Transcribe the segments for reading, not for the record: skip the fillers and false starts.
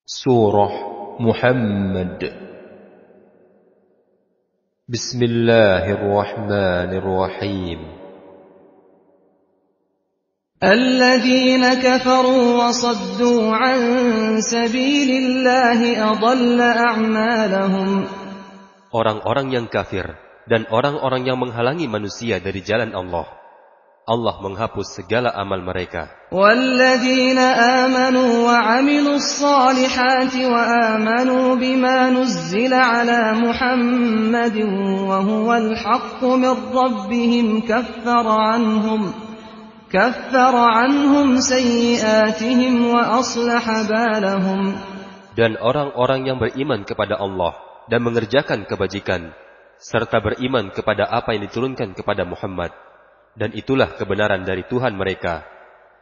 Surah Muhammad. Bismillahirrahmanirrahim. Alladzina kafaru wa saddu an sabilillahi adalla a'malahum. Orang-orang yang kafir dan orang-orang yang menghalangi manusia dari jalan Allah, Allah menghapus segala amal mereka. Walladzina amanu wa 'amilus salihati wa amanu bima nuzzila 'ala Muhammadin wa huwal haqqu min rabbihim kaffara 'anhum sayyi'atihim wa aslaha balahum. Dan orang-orang yang beriman kepada Allah dan mengerjakan kebajikan, serta beriman kepada apa yang diturunkan kepada Muhammad, dan itulah kebenaran dari Tuhan mereka.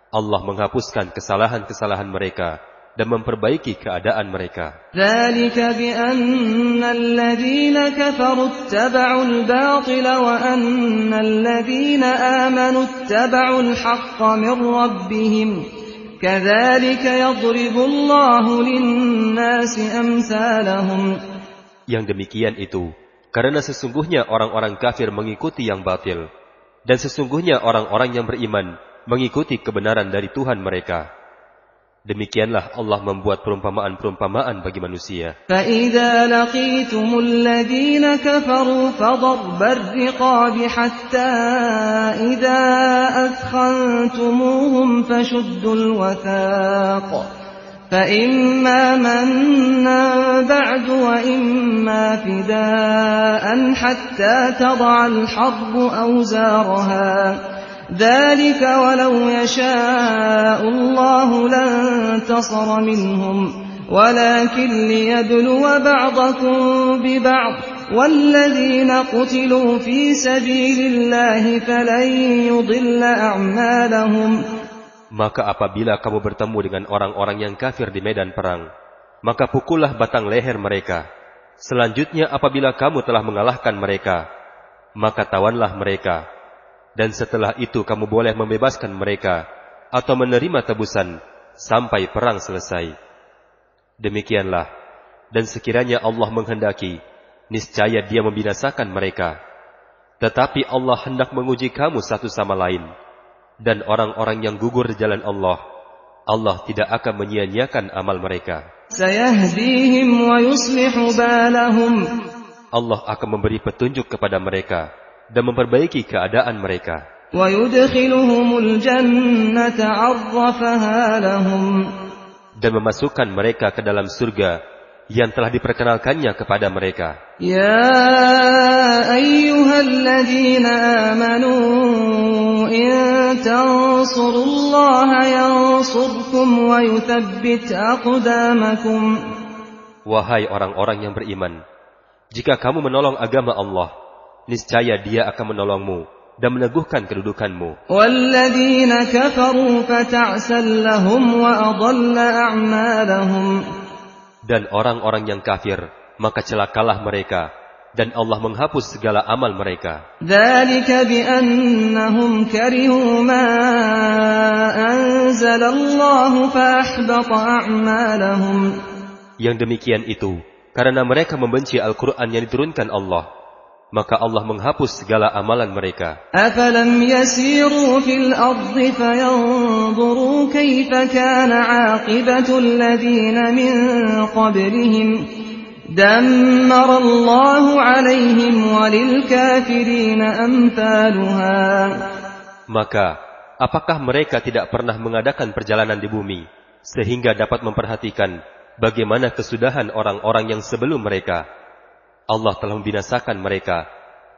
Allah menghapuskan kesalahan-kesalahan mereka dan memperbaiki keadaan mereka. Dzalika bi anna alladzina kafaru ittaba'ul batila wa anna alladzina amanu ittaba'ul haqqa min rabbihim. Kadzalika yadribu Allahu lin-nasi amsalahum. Yang demikian itu karena sesungguhnya orang-orang kafir mengikuti yang batil, dan sesungguhnya orang-orang yang beriman mengikuti kebenaran dari Tuhan mereka. Demikianlah Allah membuat perumpamaan-perumpamaan bagi manusia. فَإِذَا لَقِيتُمُ الَّذِينَ كَفَرُوا فَضَرْبَ الرِّقَابِ حَتَّى إِذَا أَثْخَنْتُمُوهُمْ فَشُدُّوا الْوَثَاقَ فَإِمَّا مَنًّا بَعْدُ وَإِمَّا فِدَاءً حَتَّى تَضَعَ الْحَرْبُ أَوْزَارَهَا ذَلِكَ وَلَوْ يَشَاءُ اللَّهُ لَانتَصَرَ مِنْهُمْ وَلَكِنْ لِيَبْلُوَ بَعْضَكُمْ بِبَعْضٍ وَالَّذِينَ قُتِلُوا فِي سَبِيلِ اللَّهِ فَلَنْ يُضِلَّ أَعْمَالَهُمْ. Maka apabila kamu bertemu dengan orang-orang yang kafir di medan perang, maka pukullah batang leher mereka. Selanjutnya apabila kamu telah mengalahkan mereka, maka tawanlah mereka. Dan setelah itu kamu boleh membebaskan mereka atau menerima tebusan sampai perang selesai. Demikianlah, dan sekiranya Allah menghendaki, niscaya Dia membinasakan mereka. Tetapi Allah hendak menguji kamu satu sama lain. Dan orang-orang yang gugur di jalan Allah, Allah tidak akan menyia-nyiakan amal mereka. Sayahdihim wa yuslihu balahum. Allah akan memberi petunjuk kepada mereka dan memperbaiki keadaan mereka. Wa yudkhiluhumul jannata 'arrafaha lahum. Dan memasukkan mereka ke dalam surga yang telah diperkenalkannya kepada mereka. Ya ayyuhalladzina amanu in tansurullaha yansurkum wa yuthabbit aqdamakum. Wahai orang-orang yang beriman, jika kamu menolong agama Allah, niscaya Dia akan menolongmu dan meneguhkan kedudukanmu. Walladzina kafaru fata'sal lahum wa adalla a'malahum. Dan orang-orang yang kafir, maka celakalah mereka, dan Allah menghapus segala amal mereka. Dzalika bi annahum karihu ma anzalallahu fa ahbata a'malahum. Yang demikian itu karena mereka membenci Al-Quran yang diturunkan Allah, maka Allah menghapus segala amalan mereka. Afalam yasiru fil ardi fayanzuru kaifa kana 'aqibatu alladhina min qablihim dammara Allahu 'alaihim walil kafirina amthaluha. Maka apakah mereka tidak pernah mengadakan perjalanan di bumi sehingga dapat memperhatikan bagaimana kesudahan orang-orang yang sebelum mereka? Allah telah membinasakan mereka,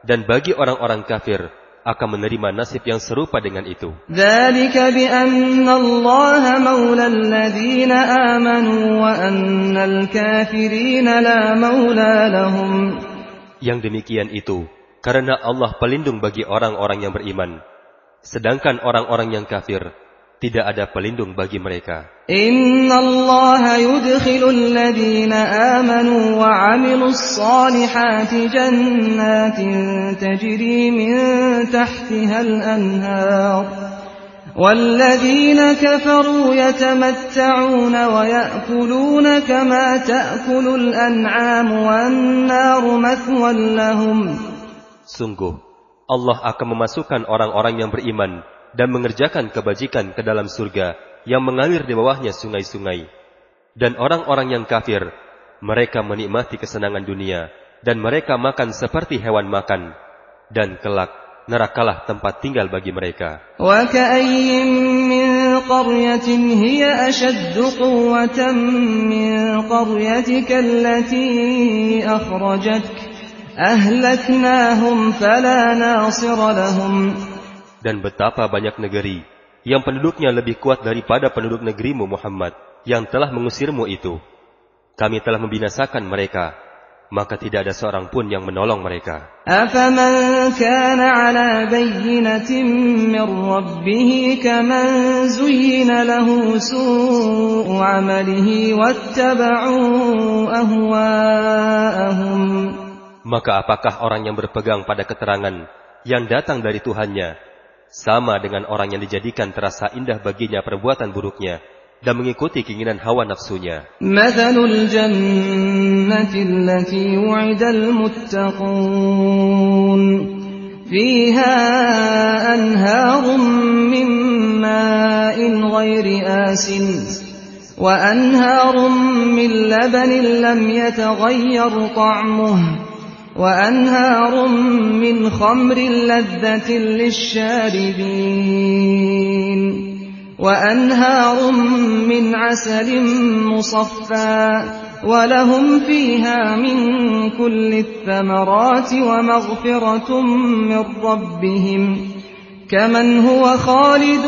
dan bagi orang-orang kafir akan menerima nasib yang serupa dengan itu. Dzalika bi anna Allaha maula alladzina amanu wa annal kafirina la maula lahum. Yang demikian itu karena Allah pelindung bagi orang-orang yang beriman, sedangkan orang-orang yang kafir tidak ada pelindung bagi mereka. Inna Allah yudkhilul ladzina amanu wa 'amilus salihati jannatin tajri min tahtihal anhar والذين كفروا يتمتعون ويأكلون كما تأكل الأنعام والنار مثوى لهم. Sungguh, Allah akan memasukkan orang-orang yang beriman dan mengerjakan kebajikan ke dalam surga yang mengalir di bawahnya sungai-sungai. Dan orang-orang yang kafir, mereka menikmati kesenangan dunia, dan mereka makan seperti hewan makan. Dan kelak, nerakalah tempat tinggal bagi mereka. وَكَأَيٍّ مِّن قَرْيَةٍ هِيَ أَشَدُّ قُوَّةً مِّن قَرْيَتِكَ الَّتِي أَخْرَجَتْكَ أَهْلَكْنَاهُمْ فَلَا نَاصِرَ لَهُمْ. Dan betapa banyak negeri yang penduduknya lebih kuat daripada penduduk negerimu Muhammad yang telah mengusirmu itu. Kami telah membinasakan mereka, maka tidak ada seorang pun yang menolong mereka. أَفَمَنْ كَانَ عَلَى بَيِّنَةٍ مِّن رَّبِّهِ كَمَنْ زُيِّنَ لَهُ سُوءُ عَمَلِهِ وَاتَّبَعُوا أَهْوَاءَهُمْ. Maka apakah orang yang berpegang pada keterangan yang datang dari Tuhannya sama dengan orang yang dijadikan terasa indah baginya perbuatan buruknya dan mengikuti keinginan hawa nafsunya? مَثَلُ الْجَنَّةِ الَّتِي وُعِدَ الْمُتَّقُونَ فِيهَا أَنْهَارٌ مِّن مَّاءٍ غَيْرِ آسِنٍ وَأَنْهَارٌ مِّن لَّبَنٍ لَّمْ يَتَغَيَّرْ طَعْمُهُ وَأَنْهَارٌ مِّنْ خَمْرٍ لَّذَّةٍ لِّلشَّارِبِينَ وَأَنْهَارٌ مِّنْ عَسَلٍ مُّصَفًّى وَلَهُمْ فِيهَا مِنْ كُلِّ الثَّمَرَاتِ وَمَغْفِرَةٌ مِّن رَّبِّهِمْ كَمَنْ هُوَ خَالِدٌ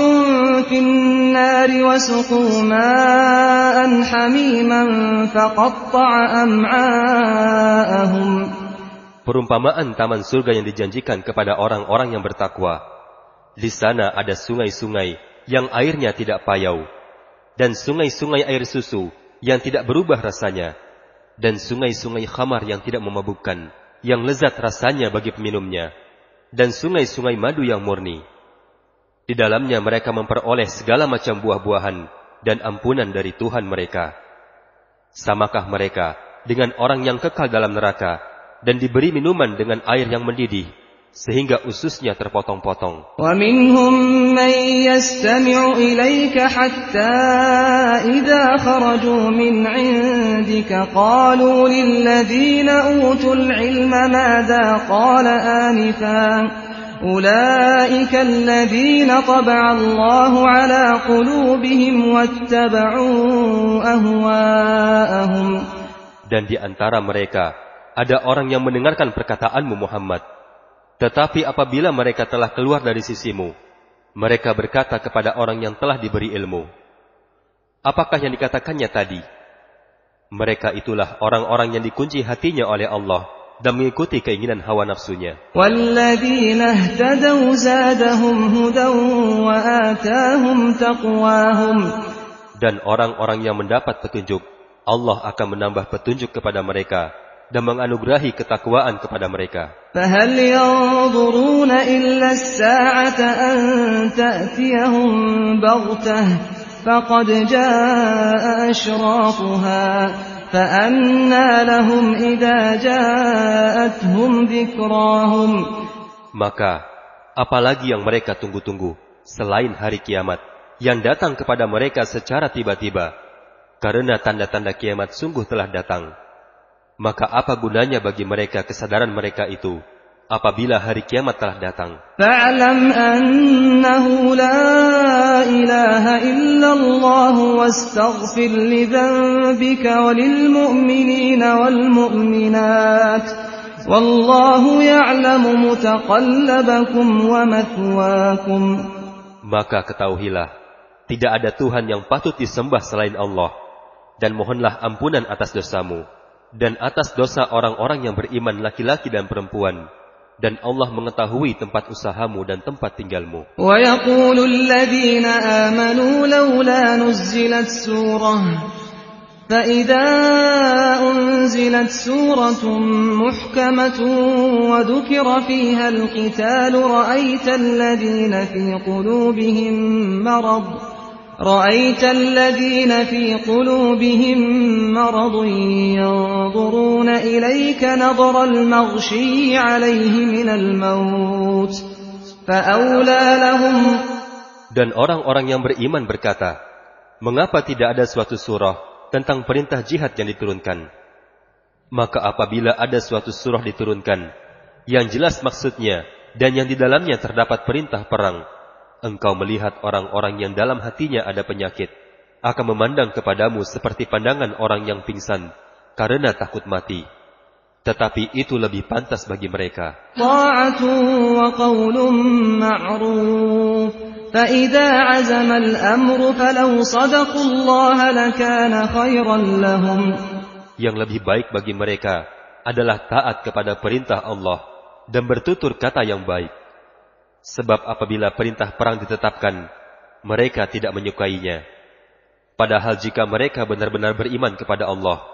فِي النَّارِ وَسُقُوا مَاءً حَمِيمًا فَقَطَّعَ أَمْعَاءَهُمْ. Perumpamaan taman surga yang dijanjikan kepada orang-orang yang bertakwa. Di sana ada sungai-sungai yang airnya tidak payau, dan sungai-sungai air susu yang tidak berubah rasanya, dan sungai-sungai khamar yang tidak memabukkan, yang lezat rasanya bagi peminumnya, dan sungai-sungai madu yang murni. Di dalamnya mereka memperoleh segala macam buah-buahan dan ampunan dari Tuhan mereka. Samakah mereka dengan orang yang kekal dalam neraka dan diberi minuman dengan air yang mendidih sehingga ususnya terpotong-potong? وَمِنْهُمْ مَنْ يَسْتَمِعُ إِلَيْكَ حَتَّى إِذَا خَرَجُوا مِنْ عِنْدِكَ قَالُوا لِلَّذِينَ أُوتُوا الْعِلْمَ مَاذَا قَالَ آنِفًا أُولَئِكَ الَّذِينَ طَبَعَ اللَّهُ عَلَى قُلُوبِهِمْ وَاتَّبَعُوا أَهْوَاءَهُمْ. Dan di antara mereka ada orang yang mendengarkan perkataanmu Muhammad. Tetapi apabila mereka telah keluar dari sisimu, mereka berkata kepada orang yang telah diberi ilmu, apakah yang dikatakannya tadi? Mereka itulah orang-orang yang dikunci hatinya oleh Allah dan mengikuti keinginan hawa nafsunya. وَالَّذِينَ اهْتَدَوْا زَادَهُمْ هُدًى وَآتَاهُمْ تَقْوَاهُمْ. Dan orang-orang yang mendapat petunjuk, Allah akan menambah petunjuk kepada mereka dan menganugerahi ketakwaan kepada mereka. فَهَلْ يَنظُرُونَ إِلَّا السَّاعَةَ أَن تَأْتِيَهُم بَغْتَةً فَقَدْ جَاءَ أَشْرَاطُهَا فَأَنَّىٰ لَهُمْ إِذَا جَاءَتْهُمْ ذِكْرَاهُمْ. Maka, apalagi yang mereka tunggu-tunggu selain hari kiamat yang datang kepada mereka secara tiba-tiba, karena tanda-tanda kiamat sungguh telah datang. Maka apa gunanya bagi mereka kesadaran mereka itu apabila hari kiamat telah datang? فَاعْلَمْ أَنَّهُ لَا إِلَٰهَ إِلَّا اللَّهُ وَاسْتَغْفِرْ لِذَنبِكَ وَلِلْمُؤْمِنِينَ وَالْمُؤْمِنَاتِ وَاللَّهُ يَعْلَمُ مُتَقَلَّبَكُمْ وَمَثْوَاكُمْ. Maka ketahuilah, tidak ada Tuhan yang patut disembah selain Allah, dan mohonlah ampunan atas dosamu dan atas dosa orang-orang yang beriman laki-laki dan perempuan, dan Allah mengetahui tempat usahamu dan tempat tinggalmu. وَيَقُولُ الَّذِينَ آمَنُوا لَوْلَا نُزِّلَتْ سُورَةٌ فإذا أنزلت سورة محكمة وذكر فيها القتال رأيت الذين في قلوبهم مرض ينظرون إليك نظر المغشي عليه من الموت فأولى لهم. Dan orang-orang yang beriman berkata, mengapa tidak ada suatu surah tentang perintah jihad yang diturunkan? Maka apabila ada suatu surah diturunkan, yang jelas maksudnya dan yang di dalamnya terdapat perintah perang, engkau melihat orang-orang yang dalam hatinya ada penyakit, akan memandang kepadamu seperti pandangan orang yang pingsan, karena takut mati. Tetapi itu lebih pantas bagi mereka. Ta'atun wa qawlun ma'ruf. فَإِذَا عَزَمَ الْأَمْرُ فَلَوْ صَدَقُوا اللَّهَ لَكَانَ خَيْرًا لَهُمْ. Yang lebih baik bagi mereka adalah taat kepada perintah Allah dan bertutur kata yang baik. Sebab apabila perintah perang ditetapkan, mereka tidak menyukainya. Padahal jika mereka benar-benar beriman kepada Allah,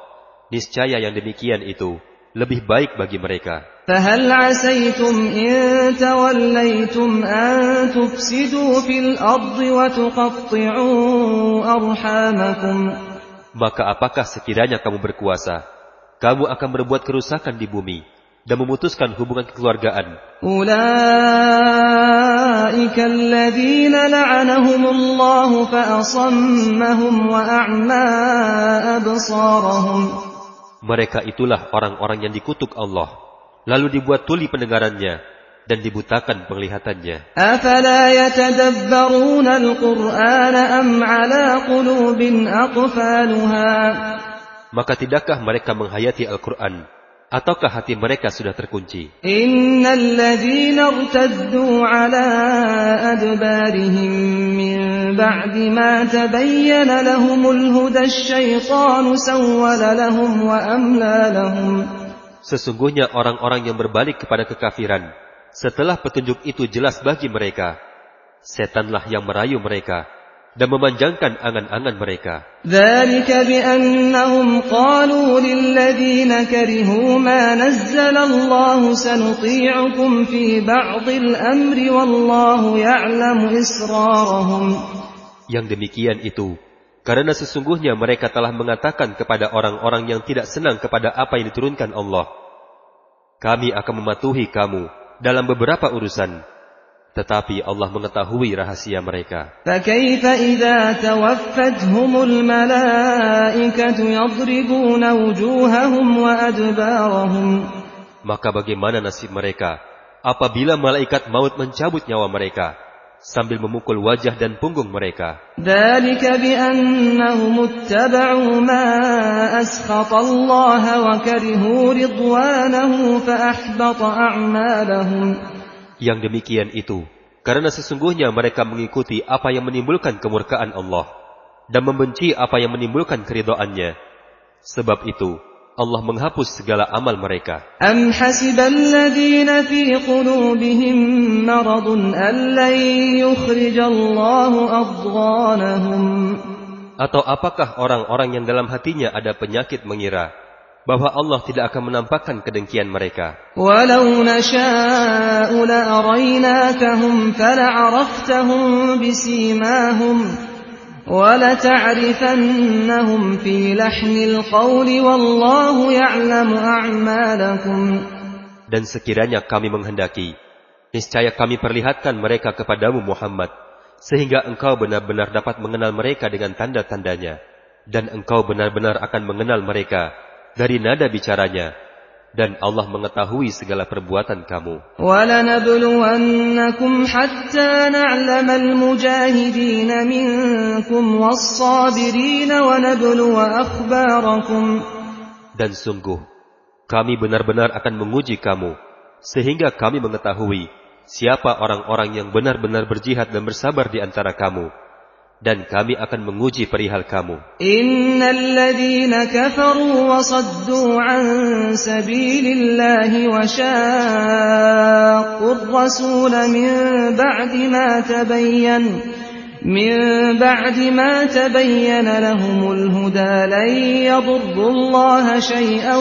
niscaya yang demikian itu lebih baik bagi mereka. فَهَلْ عَسَيْتُمْ إِن تَوَلَّيْتُمْ أَن تُفْسِدُوا فِي الْأَرْضِ وَتُقَطِّعُوا أَرْحَامَكُمْ. Maka apakah sekiranya kamu berkuasa, kamu akan berbuat kerusakan di bumi dan memutuskan hubungan kekeluargaan. أُولَئِكَ الَّذِينَ لَعَنَهُمُ اللَّهُ فَأَصَمَّهُمْ وَأَعْمَى أَبْصَارَهُمْ. Mereka itulah orang-orang yang dikutuk Allah, lalu dibuat tuli pendengarannya dan dibutakan penglihatannya. أَفَلَا يَتَدَبَّرُونَ الْقُرْآنَ أَمْ عَلَى قُلُوبٍ أَقْفَالُهَا. Maka tidakkah mereka menghayati Al-Quran, ataukah hati mereka sudah terkunci? إِنَّ الَّذِينَ ارْتَدُّوا عَلَى أَدْبَارِهِمْ مِنْ بَعْدِ مَا تَبَيَّنَ لَهُمُ الْهُدَى الشَّيْطَانُ سَوَّلَ لَهُمْ وَأَمْلَى لَهُمْ. Sesungguhnya orang-orang yang berbalik kepada kekafiran, setelah petunjuk itu jelas bagi mereka, setanlah yang merayu mereka dan memanjangkan angan-angan mereka. ذَلِكَ بِأَنَّهُمْ قَالُوا لِلَّذِينَ كَرِهُوا مَا نَزَّلَ اللَّهُ سَنُطِيعُكُمْ فِي بَعْضِ الْأَمْرِ وَاللَّهُ يَعْلَمُ إِسْرَارَهُمْ. Yang demikian itu karena sesungguhnya mereka telah mengatakan kepada orang-orang yang tidak senang kepada apa yang diturunkan Allah, kami akan mematuhi kamu dalam beberapa urusan, tetapi Allah mengetahui rahasia mereka. فَكَيْفَ إِذَا تَوَفَّتْهُمُ الْمَلَائِكَةُ يَضْرِبُونَ وُجُوهَهُمْ وَأَدْبَارَهُمْ. Maka bagaimana nasib mereka apabila malaikat maut mencabut nyawa mereka sambil memukul wajah dan punggung mereka? ذَلِكَ بِأَنَّهُمُ اتَّبَعُوا مَا أَسْخَطَ اللَّهَ وَكَرِهُوا رِضْوَانَهُ فَأَحْبَطَ أَعْمَالَهُمْ. Yang demikian itu karena sesungguhnya mereka mengikuti apa yang menimbulkan kemurkaan Allah dan membenci apa yang menimbulkan keridhaannya. Sebab itu Allah menghapus segala amal mereka. أَمْ حَسِبَ الَّذِينَ فِي قُلُوبِهِم مَّرَضٌ أَن لَّن يُخْرِجَ اللَّهُ أَضْغَانَهُمْ. Atau apakah orang-orang yang dalam hatinya ada penyakit mengira bahwa Allah tidak akan menampakkan kedengkian mereka? وَلَوْ نَشَاءُ لَأَرَيْنَاكَهُمْ فَلَعَرَفْتَهُمْ بِسِيمَاهُمْ وَلَتَعْرِفَنَّهُمْ فِي لَحْنِ الْقَوْلِ وَاللَّهُ يَعْلَمُ أَعْمَالَكُمْ. Dan sekiranya kami menghendaki, niscaya kami perlihatkan mereka kepadamu Muhammad, sehingga engkau benar-benar dapat mengenal mereka dengan tanda-tandanya, dan engkau benar-benar akan mengenal mereka dari nada bicaranya, dan Allah mengetahui segala perbuatan kamu. وَلَنَبْلُوَنَّكُمْ حَتَّى نَعْلَمَ الْمُجَاهِدِينَ مِنكُمْ وَالصَّابِرِينَ وَنَبْلُوَ أَخْبَارَكُمْ. Dan sungguh, kami benar-benar akan menguji kamu, sehingga kami mengetahui siapa orang-orang yang benar-benar berjihad dan bersabar di antara kamu, dan kami akan menguji perihal kamu. Innal ladzina kafaru wa saddu an sabilillahi wa shaqqur rasul min ba'di ma tabayyana من بعد ما تبين لهم الهدى لن يضروا الله شيئا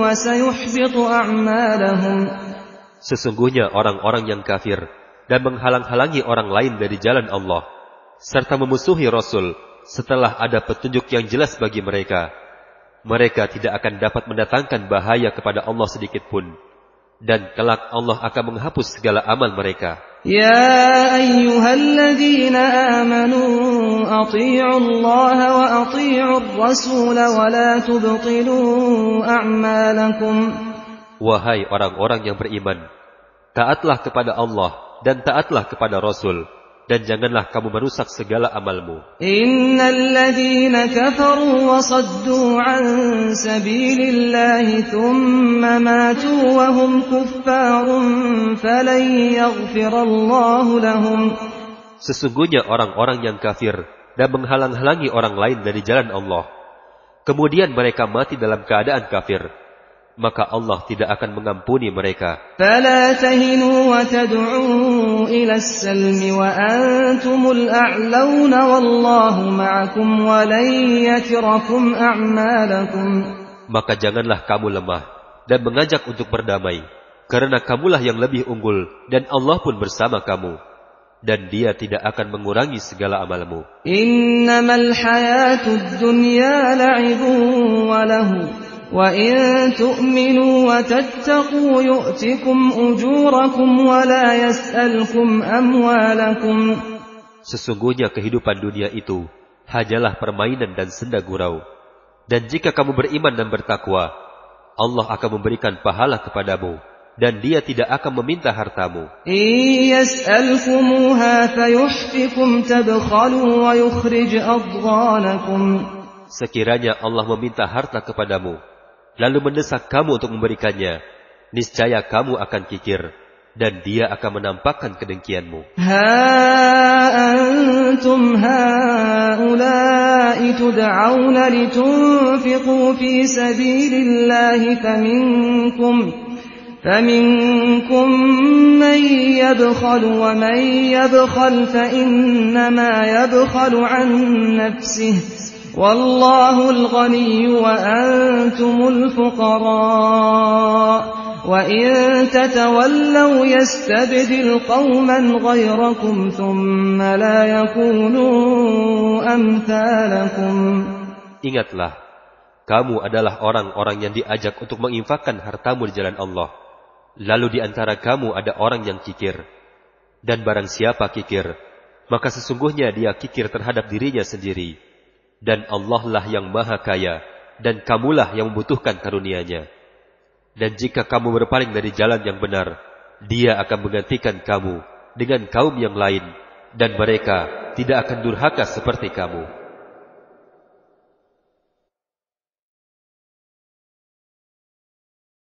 وسيحبط أعمالهم. Sesungguhnya orang-orang yang kafir dan menghalang-halangi orang lain dari jalan Allah, serta memusuhi Rasul setelah ada petunjuk yang jelas bagi mereka, mereka tidak akan dapat mendatangkan bahaya kepada Allah sedikit pun, dan kelak Allah akan menghapus segala amal mereka. Ya ayyuhalladzina amanu ati'u Allah wa ati'u ar-rasul wa la tubtilu a'malakum. Wahai orang-orang yang beriman, taatlah kepada Allah dan taatlah kepada Rasul, dan janganlah kamu merusak segala amalmu. Innalladzina kafaru wa saddu an sabilillahi thumma matu wa hum kuffarun falan yaghfirallahu lahum. Sesungguhnya orang-orang yang kafir dan menghalang-halangi orang lain dari jalan Allah, kemudian mereka mati dalam keadaan kafir, maka Allah tidak akan mengampuni mereka. فَلَا تَهِنُوا وَتَدْعُوا إِلَى السَّلْمِ وَأَنْتُمُ الْأَعْلَوْنَ وَاللَّهُ مَعَكُمْ وَلَنْ يَتِرَكُمْ أَعْمَالَكُمْ. Maka janganlah kamu lemah dan mengajak untuk berdamai, karena kamulah yang lebih unggul dan Allah pun bersama kamu, dan Dia tidak akan mengurangi segala amalmu. Innamal hayatud dunya la'ibun wa lahu. وَإِن تُؤْمِنُوا وَتَتَّقُوا يُؤْتِكُمْ أُجُورَكُمْ وَلَا يَسْأَلْكُمْ أَمْوَالَكُمْ. Sesungguhnya kehidupan dunia itu hanyalah permainan dan senda gurau. Dan jika kamu beriman dan bertakwa, Allah akan memberikan pahala kepadamu, dan Dia tidak akan meminta hartamu. يَسْأَلْكُمُوهَا فَيُحْفِكُمْ تَبْخَلُوا وَيُخْرِجْ أَضْغَانَكُمْ. Sekiranya Allah meminta harta kepadamu, lalu mendesak kamu untuk memberikannya, niscaya kamu akan kikir, dan Dia akan menampakkan kedengkianmu. Ha antum haula'i tud'auna litunfiqu fi sabilillahi faminkum man yabkhal wa man yabkhal fa innama yabkhalu an nafsihi. والله الغني وأنتم الفقراء وإن تتولوا يستبدل قوما غيركم ثم لا يكونوا أمثالكم. Ingatlah, kamu adalah orang-orang yang diajak untuk menginfakkan hartamu di jalan Allah. Lalu di antara kamu ada orang yang kikir. Dan barang siapa kikir, maka sesungguhnya dia kikir terhadap dirinya sendiri. Dan Allah lah yang maha kaya, dan kamulah yang membutuhkan karunia-Nya. Dan jika kamu berpaling dari jalan yang benar, Dia akan menggantikan kamu dengan kaum yang lain, dan mereka tidak akan durhaka seperti kamu.